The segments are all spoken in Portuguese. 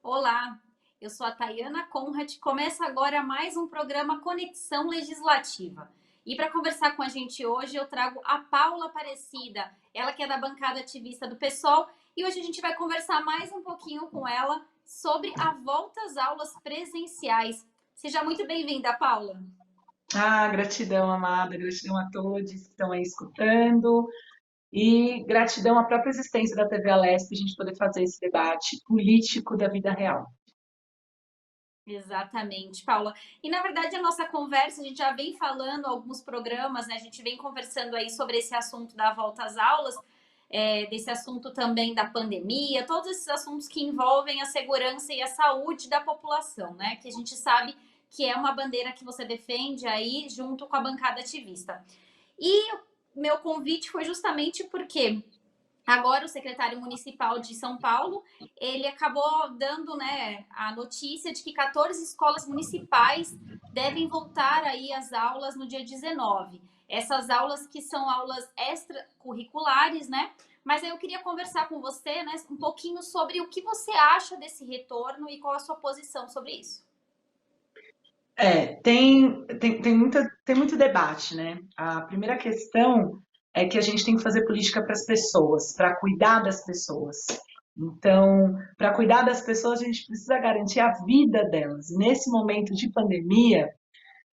Olá, eu sou a Tayana Conrad. Começa agora mais um programa Conexão Legislativa. E para conversar com a gente hoje, eu trago a Paula Aparecida, ela que é da bancada ativista do PSOL, e hoje a gente vai conversar mais um pouquinho com ela sobre a volta às aulas presenciais. Seja muito bem-vinda, Paula. Gratidão, amada, gratidão a todos que estão aí escutando e gratidão à própria existência da TV Alesp, a gente poder fazer esse debate político da vida real. Exatamente, Paula. E na verdade a nossa conversa, a gente já vem falando alguns programas, né? A gente vem conversando aí sobre esse assunto da volta às aulas, desse assunto também da pandemia, todos esses assuntos que envolvem a segurança e a saúde da população, né? Que a gente sabe que é uma bandeira que você defende aí junto com a bancada ativista. E meu convite foi justamente porque agora o secretário municipal de São Paulo, ele acabou dando, né, a notícia de que 14 escolas municipais devem voltar aí às aulas no dia 19. Essas aulas que são aulas extracurriculares, né? Mas aí eu queria conversar com você, né, um pouquinho sobre o que você acha desse retorno e qual a sua posição sobre isso. Tem muito debate, né? A primeira questão é que a gente tem que fazer política para as pessoas, para cuidar das pessoas. Então, para cuidar das pessoas, a gente precisa garantir a vida delas. Nesse momento de pandemia,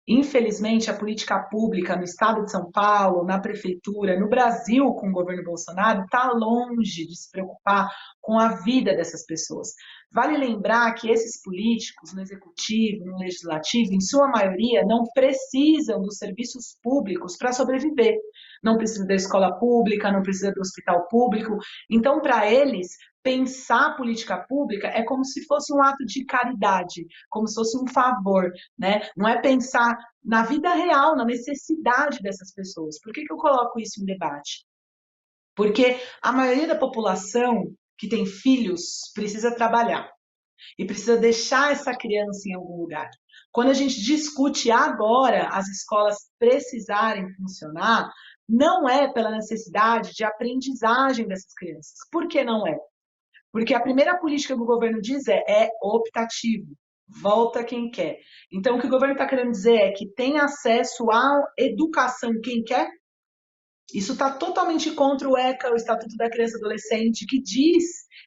infelizmente, a política pública no estado de São Paulo, na prefeitura, no Brasil com o governo Bolsonaro, está longe de se preocupar com a vida dessas pessoas. Vale lembrar que esses políticos, no executivo, no legislativo, em sua maioria, não precisam dos serviços públicos para sobreviver. Não precisa da escola pública, não precisa do hospital público. Então, para eles, pensar política pública é como se fosse um ato de caridade, como se fosse um favor, né? Não é pensar na vida real, na necessidade dessas pessoas. Por que eu coloco isso em debate? Porque a maioria da população que tem filhos precisa trabalhar e precisa deixar essa criança em algum lugar. Quando a gente discute agora as escolas precisarem funcionar, não é pela necessidade de aprendizagem dessas crianças. Por que não é? Porque a primeira política que o governo diz é optativo, volta quem quer. Então, o que o governo está querendo dizer é que tem acesso à educação quem quer. Isso está totalmente contra o ECA, o Estatuto da Criança e Adolescente, que diz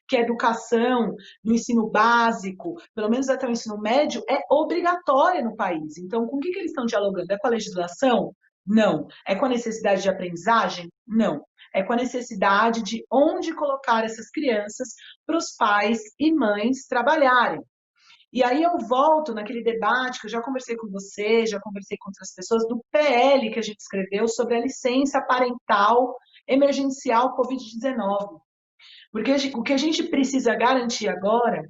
que a educação no ensino básico, pelo menos até o ensino médio, é obrigatória no país. Então, com o que eles estão dialogando? É com a legislação? Não. É com a necessidade de aprendizagem? Não. É com a necessidade de onde colocar essas crianças para os pais e mães trabalharem. E aí eu volto naquele debate que eu já conversei com você, já conversei com outras pessoas, do PL que a gente escreveu sobre a licença parental emergencial Covid-19. Porque o que a gente precisa garantir agora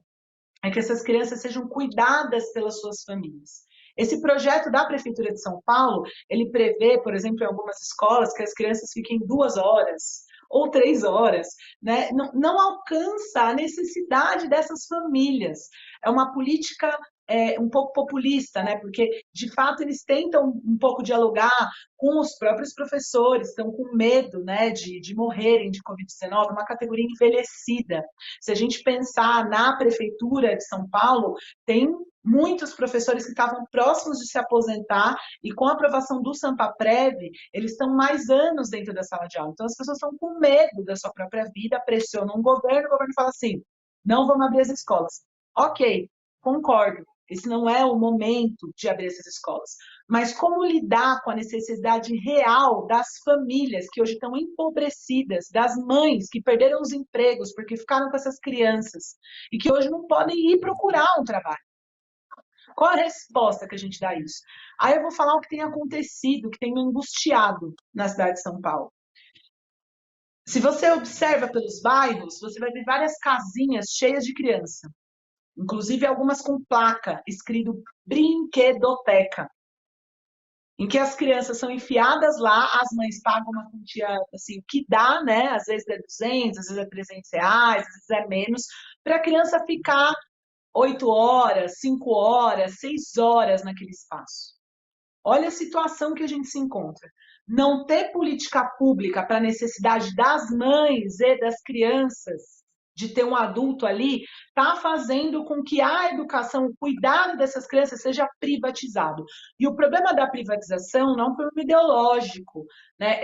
é que essas crianças sejam cuidadas pelas suas famílias. Esse projeto da Prefeitura de São Paulo, ele prevê, por exemplo, em algumas escolas, que as crianças fiquem 2 horas ou 3 horas, né? Não alcança a necessidade dessas famílias. É uma política um pouco populista, né? Porque, de fato, eles tentam um pouco dialogar com os próprios professores, estão com medo, né, de morrerem de Covid-19, uma categoria envelhecida. Se a gente pensar na Prefeitura de São Paulo, tem muitos professores que estavam próximos de se aposentar e com a aprovação do Sampaprev, eles estão mais anos dentro da sala de aula. Então as pessoas estão com medo da sua própria vida, pressionam o governo fala assim, não vamos abrir as escolas. Ok, concordo, esse não é o momento de abrir essas escolas. Mas como lidar com a necessidade real das famílias que hoje estão empobrecidas, das mães que perderam os empregos porque ficaram com essas crianças e que hoje não podem ir procurar um trabalho? Qual a resposta que a gente dá a isso? Aí eu vou falar o que tem acontecido, o que tem me angustiado na cidade de São Paulo. Se você observa pelos bairros, você vai ver várias casinhas cheias de criança, inclusive algumas com placa escrito brinquedoteca, em que as crianças são enfiadas lá, as mães pagam uma quantia, assim, o que dá, né? Às vezes é 200, às vezes é 300 reais, às vezes é menos, para a criança ficar 8 horas, 5 horas, 6 horas naquele espaço. Olha a situação que a gente se encontra. Não ter política pública para a necessidade das mães e das crianças de ter um adulto ali, está fazendo com que a educação, o cuidado dessas crianças seja privatizado. E o problema da privatização não é um problema ideológico, né?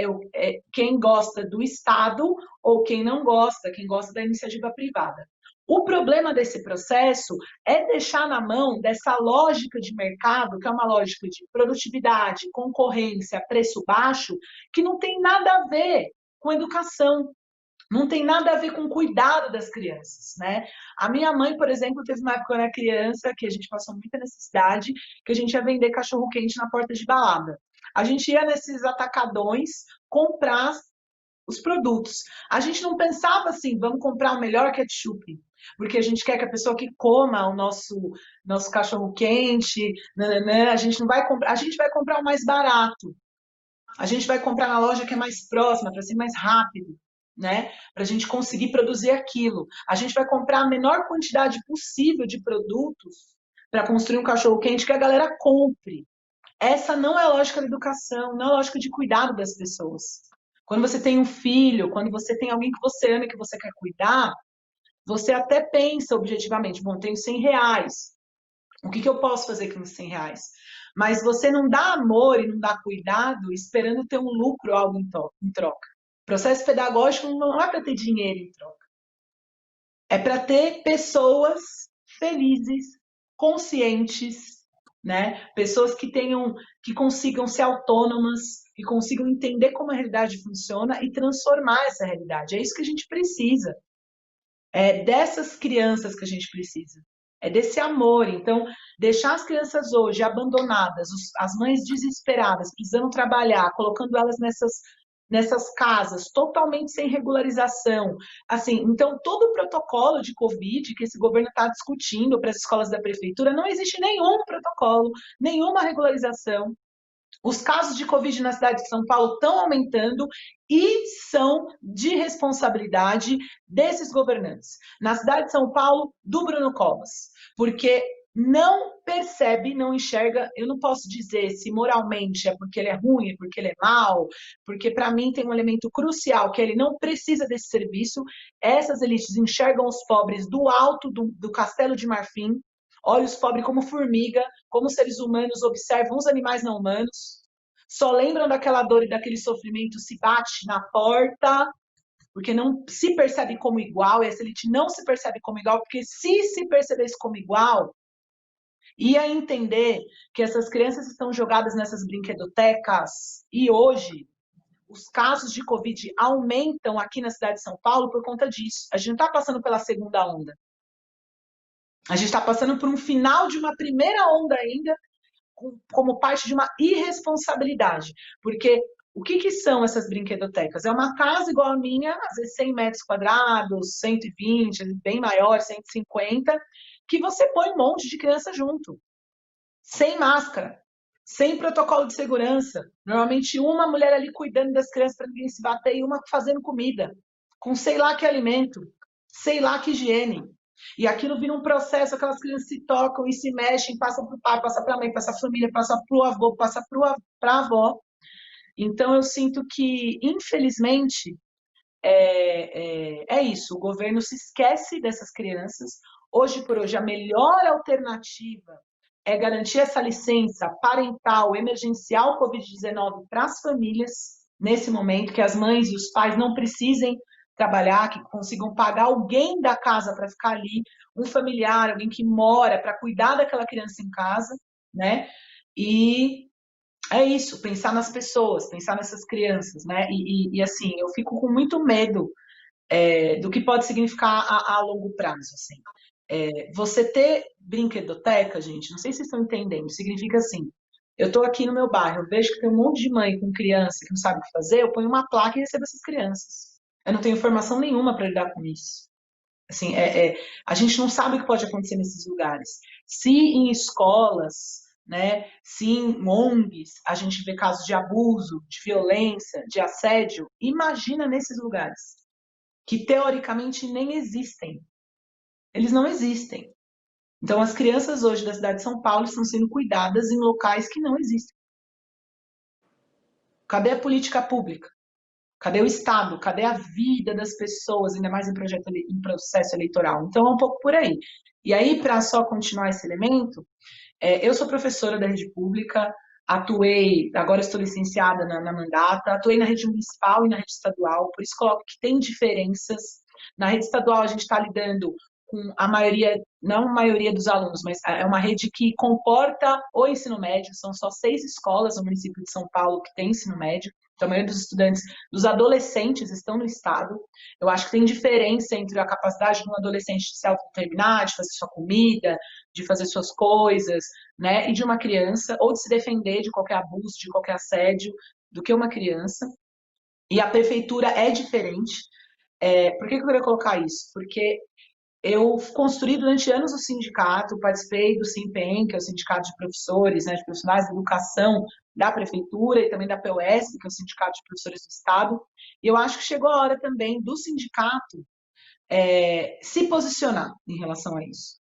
Quem gosta do Estado ou quem não gosta, quem gosta da iniciativa privada. O problema desse processo é deixar na mão dessa lógica de mercado, que é uma lógica de produtividade, concorrência, preço baixo, que não tem nada a ver com educação. Não tem nada a ver com o cuidado das crianças, né? A minha mãe, por exemplo, teve uma época quando era criança que a gente passou muita necessidade, que a gente ia vender cachorro-quente na porta de balada. A gente ia nesses atacadões comprar os produtos. A gente não pensava assim, vamos comprar o melhor ketchup, porque a gente quer que a pessoa que coma o nosso cachorro-quente, a gente não vai comprar, a gente vai comprar o mais barato. A gente vai comprar na loja que é mais próxima, para ser mais rápido, né? Para a gente conseguir produzir aquilo. A gente vai comprar a menor quantidade possível de produtos para construir um cachorro-quente que a galera compre. Essa não é a lógica da educação, não é a lógica de cuidado das pessoas. Quando você tem um filho, quando você tem alguém que você ama e que você quer cuidar, você até pensa objetivamente, bom, tenho R$ 100, o que eu posso fazer com os R$ 100? Mas você não dá amor e não dá cuidado esperando ter um lucro ou algo em troca. O processo pedagógico não é para ter dinheiro em troca. É para ter pessoas felizes, conscientes, né? Pessoas que consigam ser autônomas, que consigam entender como a realidade funciona e transformar essa realidade. É isso que a gente precisa. É dessas crianças que a gente precisa. É desse amor. Então, deixar as crianças hoje abandonadas, as mães desesperadas, precisando trabalhar, colocando elas nessas casas totalmente sem regularização. Assim, então, todo o protocolo de Covid que esse governo está discutindo para as escolas da prefeitura, não existe nenhum protocolo, nenhuma regularização. Os casos de Covid na cidade de São Paulo estão aumentando e são de responsabilidade desses governantes. Na cidade de São Paulo, do Bruno Covas, porque não percebe, não enxerga. Eu não posso dizer se moralmente é porque ele é ruim, é porque ele é mau, porque para mim tem um elemento crucial que ele não precisa desse serviço. Essas elites enxergam os pobres do alto do Castelo de Marfim, olha os pobres como formiga, como seres humanos observam os animais não humanos, só lembram daquela dor e daquele sofrimento, se bate na porta, porque não se percebe como igual, e essa elite não se percebe como igual, porque se percebesse como igual, ia entender que essas crianças estão jogadas nessas brinquedotecas, e hoje os casos de Covid aumentam aqui na cidade de São Paulo por conta disso. A gente não está passando pela segunda onda. A gente está passando por um final de uma primeira onda ainda, como parte de uma irresponsabilidade. Porque o que são essas brinquedotecas? É uma casa igual a minha, às vezes 100 metros quadrados, 120, bem maior, 150, que você põe um monte de criança junto, sem máscara, sem protocolo de segurança. Normalmente uma mulher ali cuidando das crianças para ninguém se bater e uma fazendo comida, com sei lá que alimento, sei lá que higiene. E aquilo vira um processo, aquelas crianças se tocam e se mexem, passam para o pai, passa para a mãe, passa para a família, passa para o avô, passa para a avó. Então eu sinto que, infelizmente, é isso. O governo se esquece dessas crianças. Hoje por hoje, a melhor alternativa é garantir essa licença parental emergencial Covid-19 para as famílias, nesse momento, que as mães e os pais não precisem trabalhar, que consigam pagar alguém da casa para ficar ali, um familiar, alguém que mora para cuidar daquela criança em casa, né? E é isso, pensar nas pessoas, pensar nessas crianças, né? E assim, eu fico com muito medo do que pode significar a longo prazo, assim. Você ter brinquedoteca, gente, não sei se vocês estão entendendo, significa assim, eu estou aqui no meu bairro, eu vejo que tem um monte de mãe com criança que não sabe o que fazer, eu ponho uma placa e recebo essas crianças. Eu não tenho informação nenhuma para lidar com isso. Assim, a gente não sabe o que pode acontecer nesses lugares. Se em escolas, né, se em ONGs, a gente vê casos de abuso, de violência, de assédio, imagina nesses lugares, que teoricamente nem existem. Eles não existem. Então, as crianças hoje da cidade de São Paulo estão sendo cuidadas em locais que não existem. Cadê a política pública? Cadê o Estado? Cadê a vida das pessoas, ainda mais em processo eleitoral? Então, é um pouco por aí. E aí, para só continuar esse elemento, eu sou professora da rede pública, atuei, agora estou licenciada na Mandata, atuei na rede municipal e na rede estadual, por isso coloco que tem diferenças. Na rede estadual, a gente está lidando com a maioria, não a maioria dos alunos, mas é uma rede que comporta o ensino médio, são só 6 escolas no município de São Paulo que tem ensino médio, então a maioria dos estudantes, dos adolescentes estão no estado. Eu acho que tem diferença entre a capacidade de um adolescente de se autodeterminar, de fazer sua comida, de fazer suas coisas, né, e de uma criança, ou de se defender de qualquer abuso, de qualquer assédio, do que uma criança. E a prefeitura é diferente. Por que eu queria colocar isso? Porque eu construí durante anos o sindicato, participei do SINPEN, que é o Sindicato de Professores, né, de Profissionais de Educação da Prefeitura e também da POS, que é o Sindicato de Professores do Estado. E eu acho que chegou a hora também do sindicato se posicionar em relação a isso.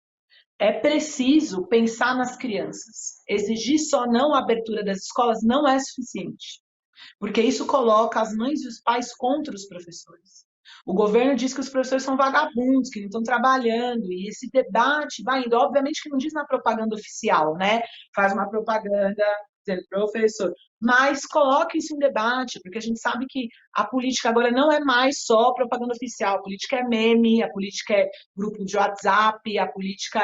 É preciso pensar nas crianças. Exigir só não a abertura das escolas não é suficiente, porque isso coloca as mães e os pais contra os professores. O governo diz que os professores são vagabundos, que não estão trabalhando, e esse debate vai indo. Obviamente que não diz na propaganda oficial, né? Faz uma propaganda dizendo professor, mas coloque isso em debate, porque a gente sabe que a política agora não é mais só propaganda oficial, a política é meme, a política é grupo de WhatsApp, a política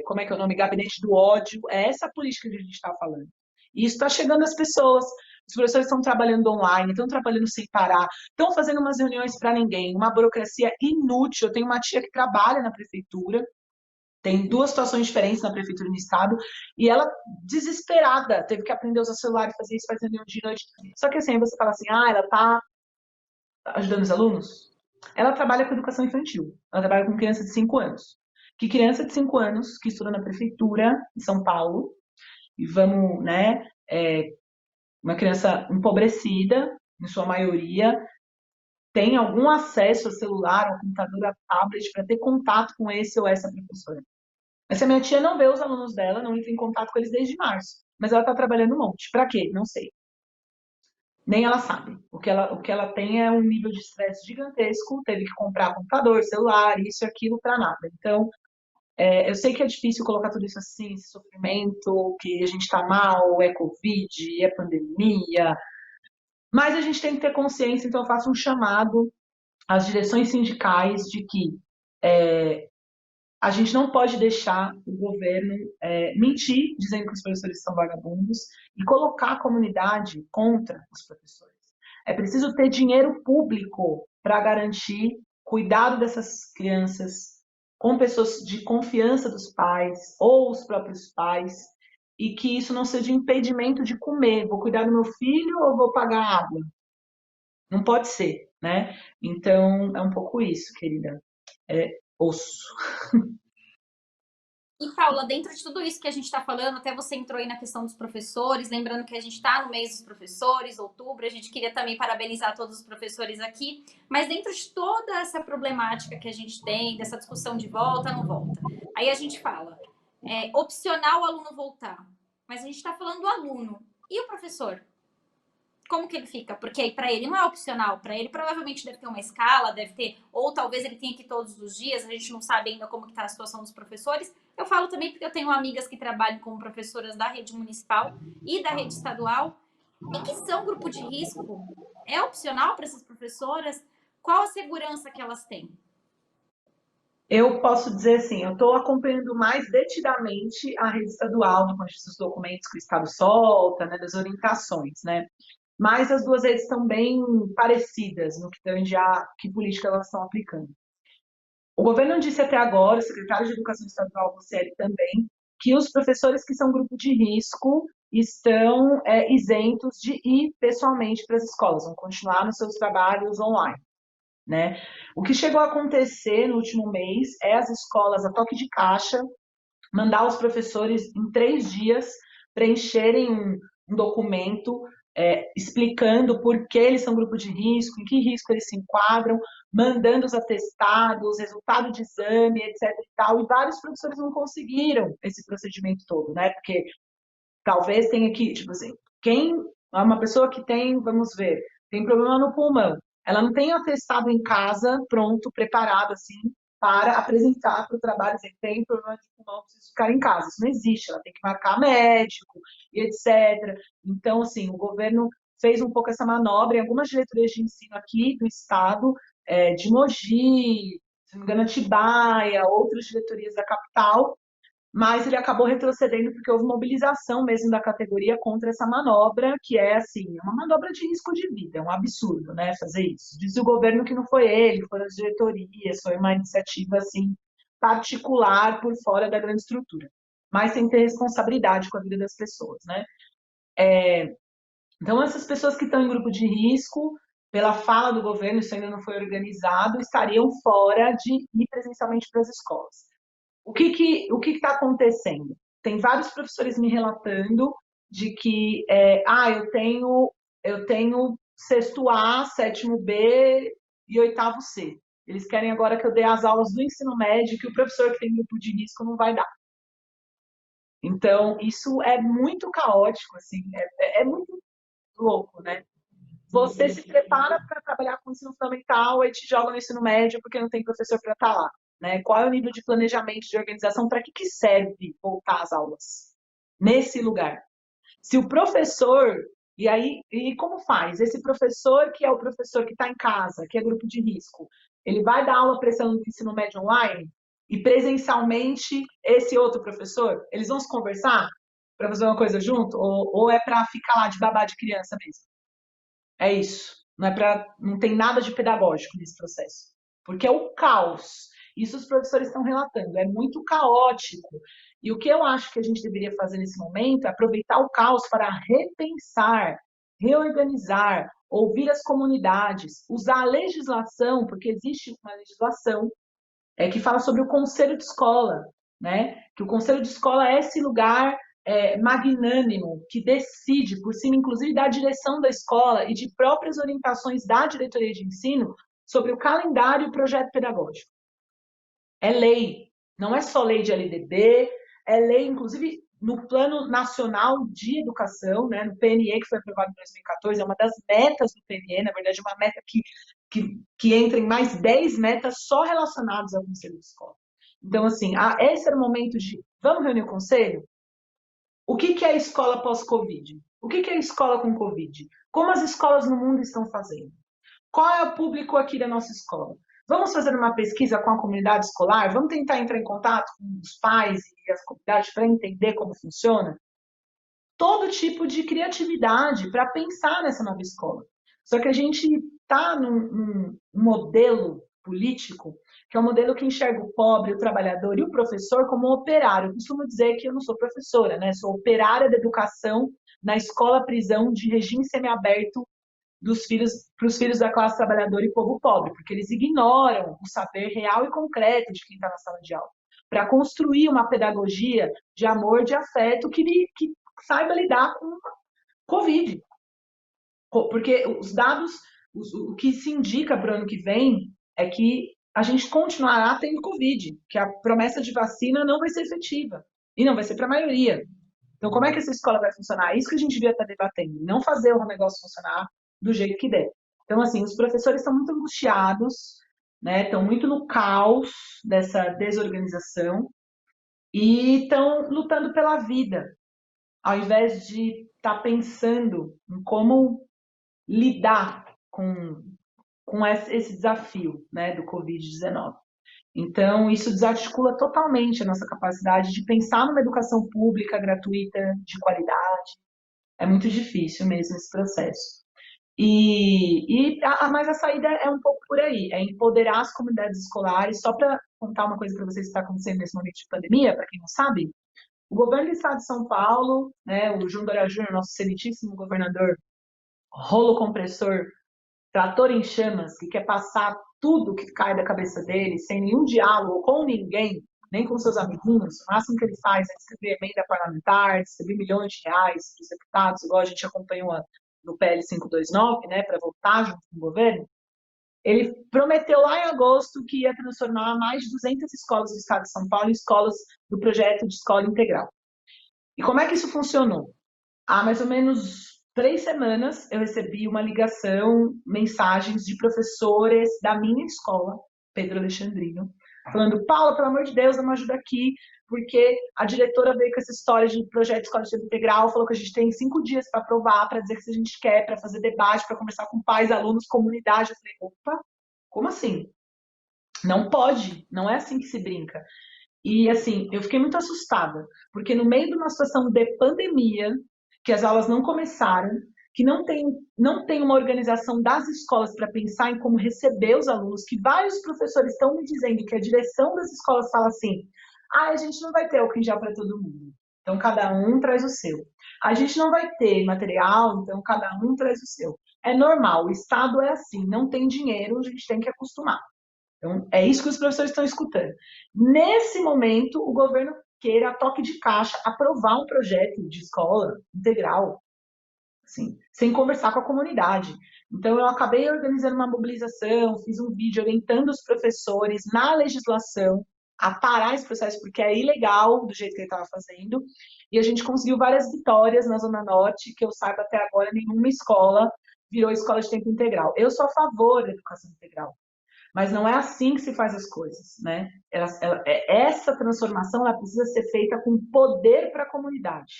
como é que é o nome? Gabinete do ódio. É essa política que a gente está falando. E isso está chegando às pessoas. Os professores estão trabalhando online, estão trabalhando sem parar, estão fazendo umas reuniões para ninguém, uma burocracia inútil. Eu tenho uma tia que trabalha na prefeitura, tem 2 situações diferentes na prefeitura e no estado, e ela, desesperada, teve que aprender a usar celular e fazer isso, fazer reunião de noite. Só que assim, aí você fala assim, ela está ajudando os alunos? Ela trabalha com educação infantil, ela trabalha com criança de 5 anos. Que criança de 5 anos que estuda na prefeitura de São Paulo, e vamos, né, uma criança empobrecida, em sua maioria, tem algum acesso a celular, a computador, a tablet, para ter contato com esse ou essa professora. Essa minha tia não vê os alunos dela, não entra em contato com eles desde março, mas ela está trabalhando um monte. Para quê? Não sei. Nem ela sabe. O que ela tem é um nível de estresse gigantesco, teve que comprar computador, celular, isso e aquilo para nada. Então, eu sei que é difícil colocar tudo isso assim, esse sofrimento, que a gente está mal, é Covid, é pandemia, mas a gente tem que ter consciência, então eu faço um chamado às direções sindicais de que a gente não pode deixar o governo mentir, dizendo que os professores são vagabundos, e colocar a comunidade contra os professores. É preciso ter dinheiro público para garantir cuidado dessas crianças com pessoas de confiança dos pais ou os próprios pais, e que isso não seja impedimento de comer. Vou cuidar do meu filho ou vou pagar água? Não pode ser, né? Então, é um pouco isso, querida. Osso. E, Paula, dentro de tudo isso que a gente está falando, até você entrou aí na questão dos professores, lembrando que a gente está no mês dos professores, outubro, a gente queria também parabenizar todos os professores aqui, mas dentro de toda essa problemática que a gente tem, dessa discussão de volta, não volta, aí a gente fala, opcional o aluno voltar, mas a gente está falando do aluno, e o professor? Como que ele fica? Porque aí para ele não é opcional, para ele provavelmente deve ter uma escala, deve ter, ou talvez ele tenha que ir todos os dias, a gente não sabe ainda como que está a situação dos professores. Eu falo também porque eu tenho amigas que trabalham como professoras da rede municipal e da rede estadual e que são grupo de risco. É opcional para essas professoras? Qual a segurança que elas têm? Eu posso dizer assim, eu estou acompanhando mais detidamente a rede estadual, no conjunto dos documentos que o Estado solta, né, das orientações, né? Mas as duas redes estão bem parecidas no que tange a que política elas estão aplicando. O governo disse até agora, o secretário de Educação Estadual, Rosselli, também, que os professores que são grupo de risco estão isentos de ir pessoalmente para as escolas, vão continuar nos seus trabalhos online, né? O que chegou a acontecer no último mês é as escolas a toque de caixa mandar os professores em 3 dias preencherem um documento explicando por que eles são grupo de risco, em que risco eles se enquadram, mandando os atestados, resultado de exame, etc. e tal, e vários professores não conseguiram esse procedimento todo, né? Porque talvez tenha que, tipo assim, quem é uma pessoa que tem, vamos ver, tem problema no pulmão. Ela não tem atestado em casa, pronto, preparado, assim, para apresentar para o trabalho, dizer, tem problema de pulmão, preciso ficar em casa. Isso não existe, ela tem que marcar médico e etc. Então, assim, o governo fez um pouco essa manobra em algumas diretorias de ensino aqui do estado, de Mogi, se não me engano, Atibaia, outras diretorias da capital, mas ele acabou retrocedendo porque houve mobilização mesmo da categoria contra essa manobra, que é assim, uma manobra de risco de vida, é um absurdo, né, fazer isso. Diz o governo que não foi ele, foram as diretorias, foi uma iniciativa assim particular por fora da grande estrutura, mas sem ter responsabilidade com a vida das pessoas, né? Então essas pessoas que estão em grupo de risco, pela fala do governo, isso ainda não foi organizado, estariam fora de ir presencialmente para as escolas. O que está acontecendo? Tem vários professores me relatando de que eu tenho sexto A, sétimo B e oitavo C. Eles querem agora que eu dê as aulas do ensino médio que o professor que tem grupo de risco não vai dar. Então, isso é muito caótico, assim, é muito louco, né? Você se prepara para trabalhar com o ensino fundamental e te joga no ensino médio porque não tem professor para estar lá. Né? Qual é o nível de planejamento, de organização, para que serve voltar às aulas? Nesse lugar. Se o professor, e como faz? Esse professor que é o professor que está em casa, que é grupo de risco, ele vai dar aula para esse aluno de ensino médio online e presencialmente esse outro professor, eles vão se conversar para fazer uma coisa junto? Ou é para ficar lá de babá de criança mesmo? É isso. Não tem nada de pedagógico nesse processo. Porque é o caos. Isso os professores estão relatando. É muito caótico. E o que eu acho que a gente deveria fazer nesse momento é aproveitar o caos para repensar, reorganizar, ouvir as comunidades, usar a legislação, porque existe uma legislação que fala sobre o conselho de escola, né? Que o conselho de escola é esse lugar magnânimo que decide por cima, inclusive, da direção da escola e de próprias orientações da diretoria de ensino sobre o calendário e o projeto pedagógico. É lei, não é só lei de LDB, é lei, inclusive, no Plano Nacional de Educação, né, no PNE, que foi aprovado em 2014, é uma das metas do PNE, na verdade, é uma meta que entra em mais 10 metas só relacionadas ao conselho de escola. Então, assim, esse era o momento de, vamos reunir o conselho? O que é a escola pós-Covid? O que é a escola com Covid? Como as escolas no mundo estão fazendo? Qual é o público aqui da nossa escola? Vamos fazer uma pesquisa com a comunidade escolar? Vamos tentar entrar em contato com os pais e as comunidades para entender como funciona? Todo tipo de criatividade para pensar nessa nova escola. Só que a gente está num modelo político que é um modelo que enxerga o pobre, o trabalhador e o professor como operário. Eu costumo dizer que eu não sou professora, né? Sou operária da educação na escola-prisão de regime semiaberto para os filhos da classe trabalhadora e povo pobre, porque eles ignoram o saber real e concreto de quem está na sala de aula, para construir uma pedagogia de amor, de afeto, que saiba lidar com a Covid. Porque os dados, o que se indica para o ano que vem é que a gente continuará tendo Covid, que a promessa de vacina não vai ser efetiva, e não vai ser para a maioria. Então, como é que essa escola vai funcionar? É isso que a gente devia estar debatendo, não fazer o negócio funcionar do jeito que der. Então, assim, os professores estão muito angustiados, né? Estão muito no caos dessa desorganização e estão lutando pela vida, ao invés de estar pensando em como lidar com esse desafio, né, do Covid-19. Então, isso desarticula totalmente a nossa capacidade de pensar numa educação pública, gratuita, de qualidade. É muito difícil mesmo esse processo. Mas a saída é um pouco por aí, é empoderar as comunidades escolares. Só para contar uma coisa para vocês que está acontecendo nesse momento de pandemia, para quem não sabe, o governo do estado de São Paulo, né, o João Dória Júnior, nosso excelentíssimo governador, rolo compressor, trator em chamas, que quer passar tudo que cai da cabeça dele, sem nenhum diálogo com ninguém, nem com seus amiguinhos. O máximo que ele faz é distribuir emenda parlamentar, distribuir milhões de reais para os deputados, igual a gente acompanhou no PL 529, né, para votar junto com o governo. Ele prometeu lá em agosto que ia transformar mais de 200 escolas do estado de São Paulo em escolas do projeto de escola integral. E como é que isso funcionou? Há mais ou menos 3 semanas eu recebi uma ligação, mensagens de professores da minha escola, Pedro Alexandrino, falando: Paula, pelo amor de Deus, dá uma ajuda aqui, porque a diretora veio com essa história de projeto de escola de tempo integral, falou que a gente tem 5 dias para aprovar, para dizer que se a gente quer, para fazer debate, para conversar com pais, alunos, comunidade. Eu falei: opa, como assim? Não pode, não é assim que se brinca. E assim, eu fiquei muito assustada, porque no meio de uma situação de pandemia, que as aulas não começaram, que não tem uma organização das escolas para pensar em como receber os alunos, que vários professores estão me dizendo que a direção das escolas fala assim: ah, a gente não vai ter álcool em gel para todo mundo, então cada um traz o seu. A gente não vai ter material, então cada um traz o seu. É normal, o Estado é assim, não tem dinheiro, a gente tem que acostumar. Então, é isso que os professores estão escutando. Nesse momento, o governo queira, a toque de caixa, aprovar um projeto de escola integral, assim, sem conversar com a comunidade. Então, eu acabei organizando uma mobilização, fiz um vídeo orientando os professores na legislação a parar esse processo, porque é ilegal do jeito que ele estava fazendo, e a gente conseguiu várias vitórias na Zona Norte, que eu saiba até agora, nenhuma escola virou escola de tempo integral. Eu sou a favor da educação integral. Mas não é assim que se faz as coisas, né? Essa transformação ela precisa ser feita com poder para a comunidade.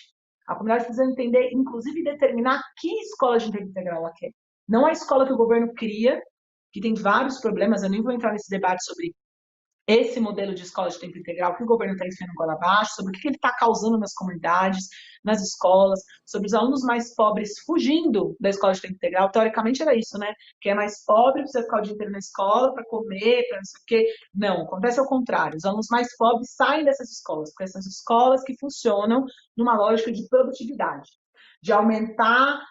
A comunidade precisa entender, inclusive, determinar que escola de tempo integral ela quer. Não a escola que o governo cria, que tem vários problemas, eu nem vou entrar nesse debate sobre esse modelo de escola de tempo integral que o governo está enfiando goela abaixo, sobre o que ele está causando nas comunidades, nas escolas, sobre os alunos mais pobres fugindo da escola de tempo integral. Teoricamente era isso, né? Quem é mais pobre precisa ficar o dia inteiro na escola para comer, para não sei o quê. Não, acontece ao contrário. Os alunos mais pobres saem dessas escolas, porque essas escolas que funcionam numa lógica de produtividade, de aumentar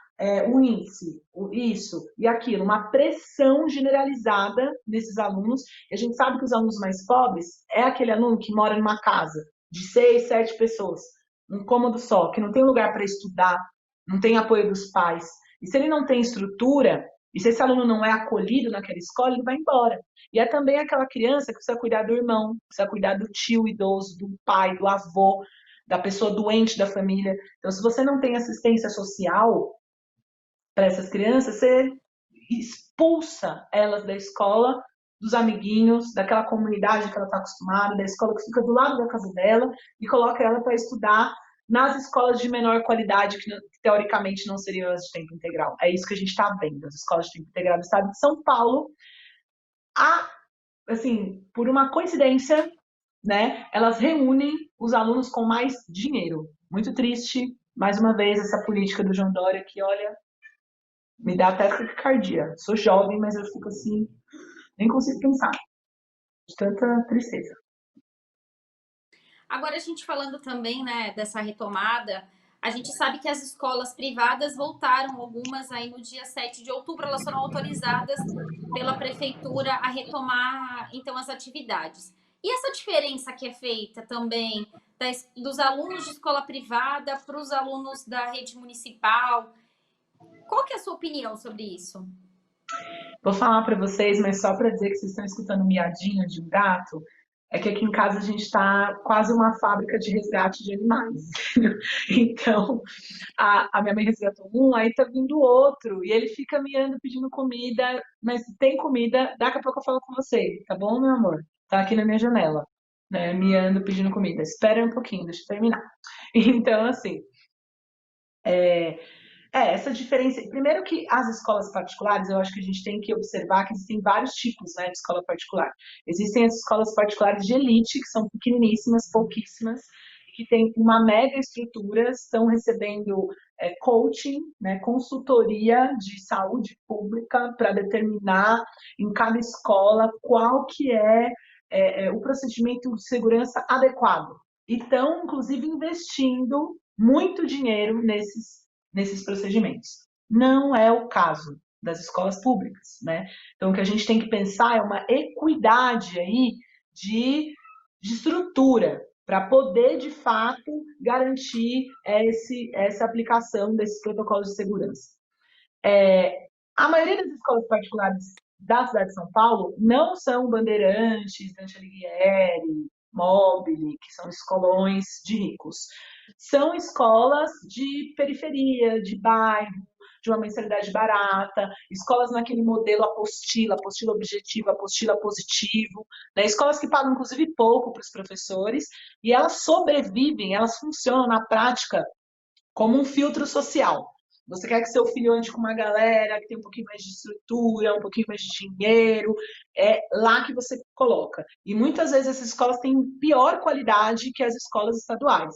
o índice, isso e aquilo, uma pressão generalizada nesses alunos. E a gente sabe que os alunos mais pobres é aquele aluno que mora numa casa de 6, 7 pessoas, um cômodo só, que não tem lugar para estudar, não tem apoio dos pais. E se ele não tem estrutura, e se esse aluno não é acolhido naquela escola, ele vai embora. E é também aquela criança que precisa cuidar do irmão, precisa cuidar do tio idoso, do pai, do avô, da pessoa doente da família. Então, se você não tem assistência social para essas crianças, você expulsa elas da escola, dos amiguinhos, daquela comunidade que ela está acostumada, da escola que fica do lado da casa dela, e coloca ela para estudar nas escolas de menor qualidade, que teoricamente não seriam as de tempo integral. É isso que a gente está vendo. As escolas de tempo integral do estado de São Paulo, assim, por uma coincidência, né, elas reúnem os alunos com mais dinheiro. Muito triste, mais uma vez, essa política do João Dória que, olha, me dá até taquicardia. Sou jovem, mas eu fico assim, nem consigo pensar. De tanta tristeza. Agora, a gente falando também, né, dessa retomada, a gente sabe que as escolas privadas voltaram, algumas aí no dia 7 de outubro, elas foram autorizadas pela prefeitura a retomar, então, as atividades. E essa diferença que é feita também dos alunos de escola privada para os alunos da rede municipal, qual que é a sua opinião sobre isso? Vou falar para vocês, mas só para dizer que vocês estão escutando um miadinho de um gato, é que aqui em casa a gente está quase uma fábrica de resgate de animais. Então, a minha mãe resgatou um, aí tá vindo outro, e ele fica miando pedindo comida, mas tem comida, daqui a pouco eu falo com você, tá bom, meu amor? Tá aqui na minha janela, né, miando pedindo comida. Espera um pouquinho, deixa eu terminar. Então, assim, essa diferença. Primeiro que as escolas particulares, eu acho que a gente tem que observar que existem vários tipos, né, de escola particular. Existem as escolas particulares de elite, que são pequeniníssimas, pouquíssimas, que têm uma mega estrutura, estão recebendo coaching, né, consultoria de saúde pública para determinar em cada escola qual que é o procedimento de segurança adequado. E estão, inclusive, investindo muito dinheiro nesses procedimentos. Não é o caso das escolas públicas, né? Então, o que a gente tem que pensar é uma equidade aí de estrutura para poder, de fato, garantir essa aplicação desses protocolos de segurança. A maioria das escolas particulares da cidade de São Paulo não são Bandeirantes, Dante Alighieri, Mobile, que são escolões de ricos. São escolas de periferia, de bairro, de uma mensalidade barata, escolas naquele modelo apostila, apostila objetiva, apostila positivo, né? Escolas que pagam, inclusive, pouco para os professores, e elas sobrevivem, elas funcionam na prática como um filtro social. Você quer que seu filho ande com uma galera que tem um pouquinho mais de estrutura, um pouquinho mais de dinheiro, é lá que você coloca. E muitas vezes essas escolas têm pior qualidade que as escolas estaduais.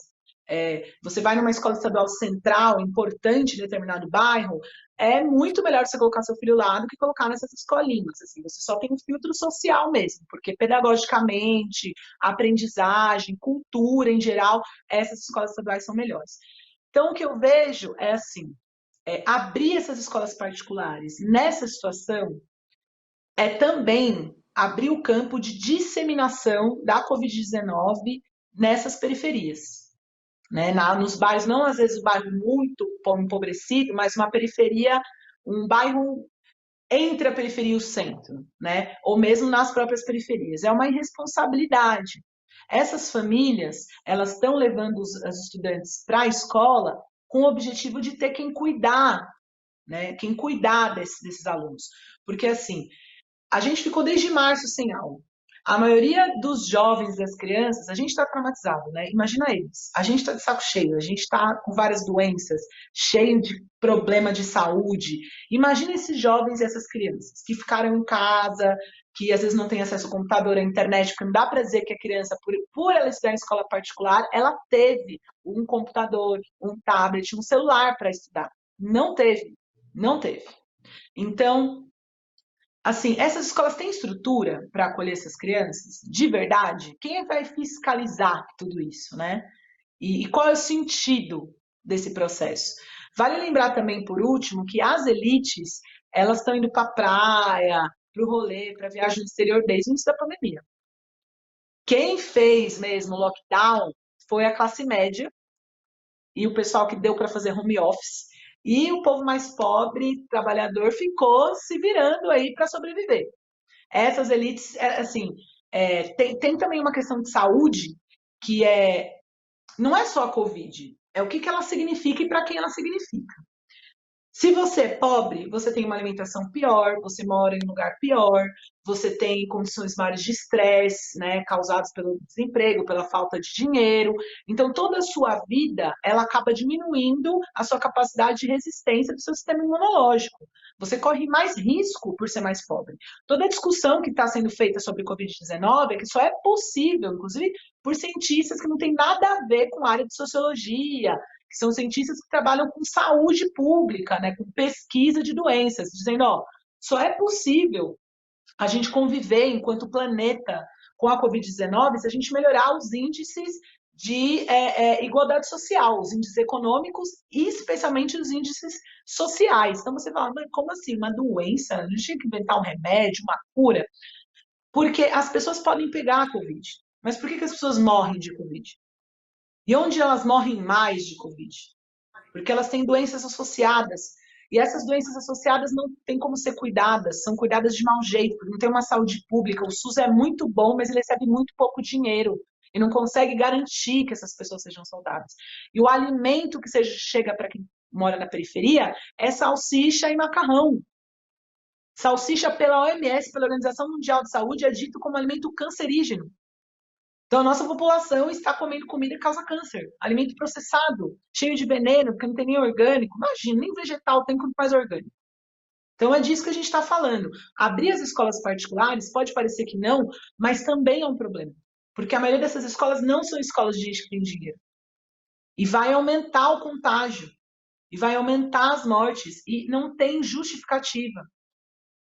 Você vai numa escola estadual central, importante em determinado bairro, é muito melhor você colocar seu filho lá do que colocar nessas escolinhas. Assim, você só tem um filtro social mesmo, porque pedagogicamente, aprendizagem, cultura em geral, essas escolas estaduais são melhores. Então, o que eu vejo é assim, abrir essas escolas particulares nessa situação é também abrir o campo de disseminação da Covid-19 nessas periferias. Né? Nos bairros, não às vezes o bairro muito empobrecido, mas uma periferia, um bairro entre a periferia e o centro, né? Ou mesmo nas próprias periferias. É uma irresponsabilidade. Essas famílias, elas estão levando os estudantes para a escola com o objetivo de ter quem cuidar, né? Quem cuidar desses alunos. Porque, assim, a gente ficou desde março sem aula. A maioria dos jovens, das crianças, a gente está traumatizado, né? Imagina eles. A gente está de saco cheio, a gente está com várias doenças, cheio de problema de saúde. Imagina esses jovens e essas crianças que ficaram em casa, que às vezes não têm acesso ao computador, à internet, porque não dá para dizer que a criança, por ela estudar em escola particular, ela teve um computador, um tablet, um celular para estudar. Não teve, não teve. Então, assim, essas escolas têm estrutura para acolher essas crianças? De verdade? Quem vai fiscalizar tudo isso, né? E qual é o sentido desse processo? Vale lembrar também, por último, que as elites, elas estão indo para a praia, para o rolê, para viagem no exterior desde o início da pandemia. Quem fez mesmo o lockdown foi a classe média e o pessoal que deu para fazer home office. E o povo mais pobre, trabalhador, ficou se virando aí para sobreviver. Essas elites, assim, tem também uma questão de saúde que não é só a Covid, é o que ela significa e para quem ela significa. Se você é pobre, você tem uma alimentação pior, você mora em um lugar pior, você tem condições maiores de estresse, né, causados pelo desemprego, pela falta de dinheiro. Então, toda a sua vida, ela acaba diminuindo a sua capacidade de resistência do seu sistema imunológico. Você corre mais risco por ser mais pobre. Toda a discussão que está sendo feita sobre Covid-19 é que só é possível, inclusive por cientistas que não têm nada a ver com a área de sociologia, que são cientistas que trabalham com saúde pública, né, com pesquisa de doenças, dizendo, ó, só é possível a gente conviver enquanto planeta com a Covid-19 se a gente melhorar os índices de igualdade social, os índices econômicos e especialmente os índices sociais. Então você fala, mas como assim? Uma doença? A gente tinha que inventar um remédio, uma cura? Porque as pessoas podem pegar a Covid. Mas por que as pessoas morrem de Covid? E onde elas morrem mais de Covid? Porque elas têm doenças associadas. E essas doenças associadas não têm como ser cuidadas, são cuidadas de mau jeito, porque não tem uma saúde pública. O SUS é muito bom, mas ele recebe muito pouco dinheiro e não consegue garantir que essas pessoas sejam saudáveis. E o alimento que chega para quem mora na periferia é salsicha e macarrão. Salsicha pela OMS, pela Organização Mundial de Saúde, é dito como alimento cancerígeno. Então, a nossa população está comendo comida que causa câncer. Alimento processado, cheio de veneno, porque não tem nem orgânico. Imagina, nem vegetal tem quanto mais orgânico. Então, é disso que a gente está falando. Abrir as escolas particulares, pode parecer que não, mas também é um problema. Porque a maioria dessas escolas não são escolas de gente que tem dinheiro. E vai aumentar o contágio. E vai aumentar as mortes. E não tem justificativa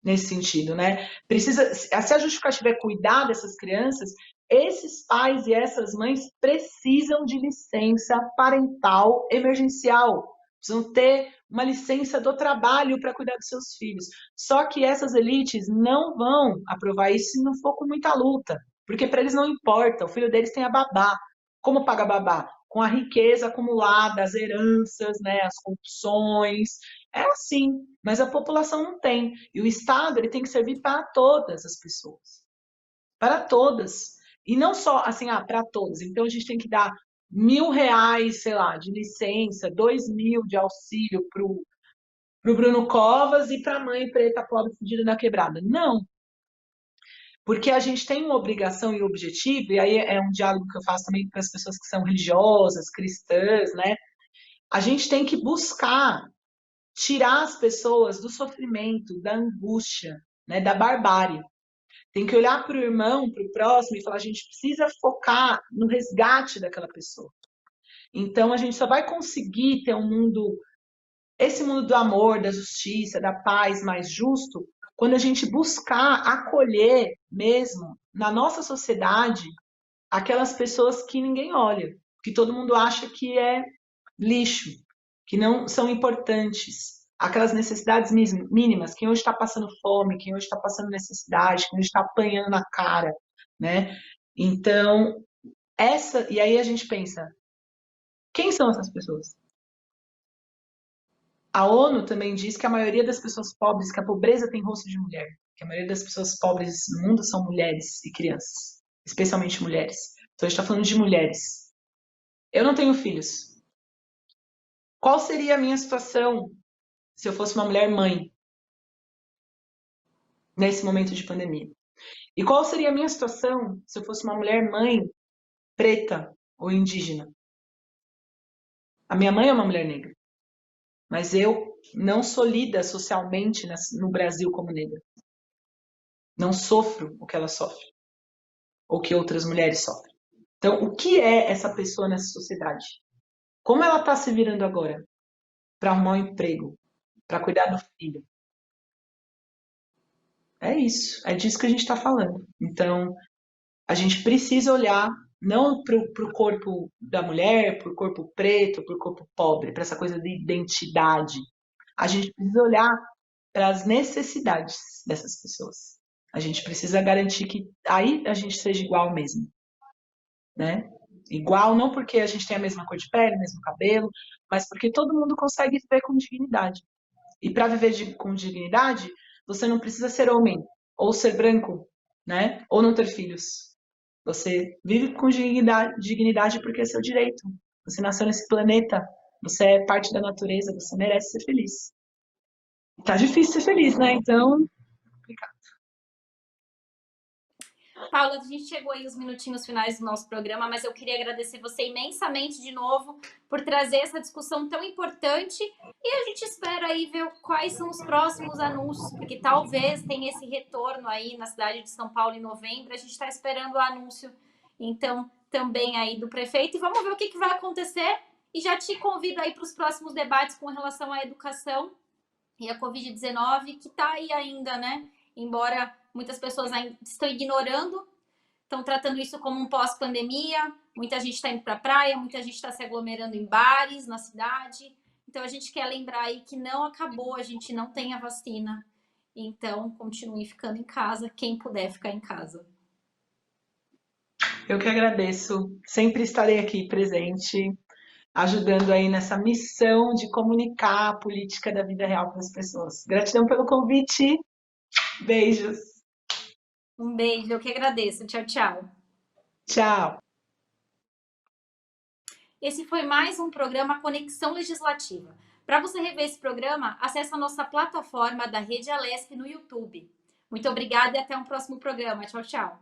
nesse sentido, né? Se a justificativa é cuidar dessas crianças, esses pais e essas mães precisam de licença parental emergencial. Precisam ter uma licença do trabalho para cuidar dos seus filhos. Só que essas elites não vão aprovar isso se não for com muita luta. Porque para eles não importa, o filho deles tem a babá. Como paga babá? Com a riqueza acumulada, as heranças, né, as corrupções. É assim, mas a população não tem. E o Estado ele tem que servir para todas as pessoas. Para todas. E não só assim, para todas. Então a gente tem que dar R$ 1.000, sei lá, de licença, 2.000 de auxílio pro Bruno Covas e pra mãe preta, pobre, fudida na quebrada. Não, porque a gente tem uma obrigação e objetivo, e aí é um diálogo que eu faço também para as pessoas que são religiosas, cristãs, né? A gente tem que buscar tirar as pessoas do sofrimento, da angústia, né, da barbárie. Tem que olhar para o irmão, para o próximo e falar: a gente precisa focar no resgate daquela pessoa. Então a gente só vai conseguir ter um mundo, esse mundo do amor, da justiça, da paz mais justo, quando a gente buscar acolher mesmo na nossa sociedade aquelas pessoas que ninguém olha, que todo mundo acha que é lixo, que não são importantes. Aquelas necessidades mínimas, quem hoje está passando fome, quem hoje está passando necessidade, quem hoje está apanhando na cara, né? Então, e aí a gente pensa, quem são essas pessoas? A ONU também diz que a maioria das pessoas pobres, que a pobreza tem rosto de mulher, que a maioria das pessoas pobres no mundo são mulheres e crianças, especialmente mulheres. Então a gente está falando de mulheres. Eu não tenho filhos. Qual seria a minha situação se eu fosse uma mulher mãe nesse momento de pandemia? E qual seria a minha situação se eu fosse uma mulher mãe preta ou indígena? A minha mãe é uma mulher negra, mas eu não sou lida socialmente no Brasil como negra. Não sofro o que ela sofre, ou que outras mulheres sofrem. Então, o que é essa pessoa nessa sociedade? Como ela está se virando agora para arrumar um emprego, para cuidar do filho? É isso, é disso que a gente está falando. Então, a gente precisa olhar não para o corpo da mulher, para o corpo preto, para o corpo pobre, para essa coisa de identidade. A gente precisa olhar para as necessidades dessas pessoas. A gente precisa garantir que aí a gente seja igual mesmo, né? Igual não porque a gente tem a mesma cor de pele, mesmo cabelo, mas porque todo mundo consegue viver com dignidade. E para viver com dignidade, você não precisa ser homem ou ser branco, né? Ou não ter filhos. Você vive com dignidade porque é seu direito. Você nasceu nesse planeta, você é parte da natureza, você merece ser feliz. Tá difícil ser feliz, né? Então, complicado. Paula, a gente chegou aí os minutinhos finais do nosso programa, mas eu queria agradecer você imensamente de novo por trazer essa discussão tão importante e a gente espera aí ver quais são os próximos anúncios, porque talvez tenha esse retorno aí na cidade de São Paulo em novembro, a gente está esperando o anúncio, então, também aí do prefeito e vamos ver o que vai acontecer e já te convido aí para os próximos debates com relação à educação e a Covid-19, que está aí ainda, né? Embora muitas pessoas ainda estão ignorando, estão tratando isso como um pós-pandemia. Muita gente está indo para a praia, muita gente está se aglomerando em bares na cidade. Então a gente quer lembrar aí que não acabou, a gente não tem a vacina. Então continue ficando em casa, quem puder ficar em casa. Eu que agradeço. Sempre estarei aqui presente, ajudando aí nessa missão de comunicar a política da vida real para as pessoas. Gratidão pelo convite. Beijos. Um beijo, eu que agradeço. Tchau, tchau. Tchau. Esse foi mais um programa Conexão Legislativa. Para você rever esse programa, acesse a nossa plataforma da Rede Alesp no YouTube. Muito obrigada e até um próximo programa. Tchau, tchau.